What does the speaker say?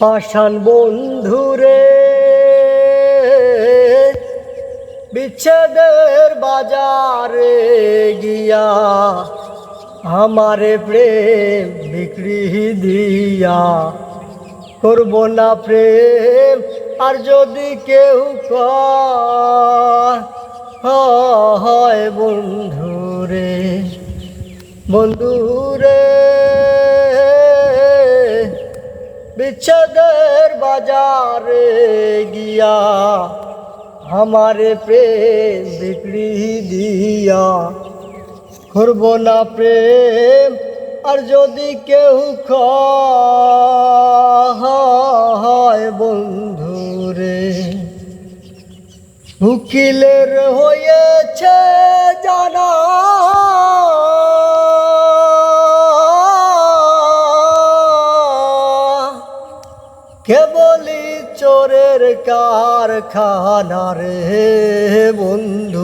পাষাণ বন্ধুরে বিচ্ছেদের বাজারে গিয়া আমারে প্রেম বিক্রি দিয়া করব না প্রেম আর যদি কেউ হয় বন্ধুরে বন্ধুরে বিচ্ছেদের বাজারে গিয়া আমারে প্রেম বিক্রি দিয়া করব না প্রেম আর যদি কেউ হয় বন্ধুরে উকিলের হয়েছে জানা কেবলই চোরের কারখানা রে বন্ধু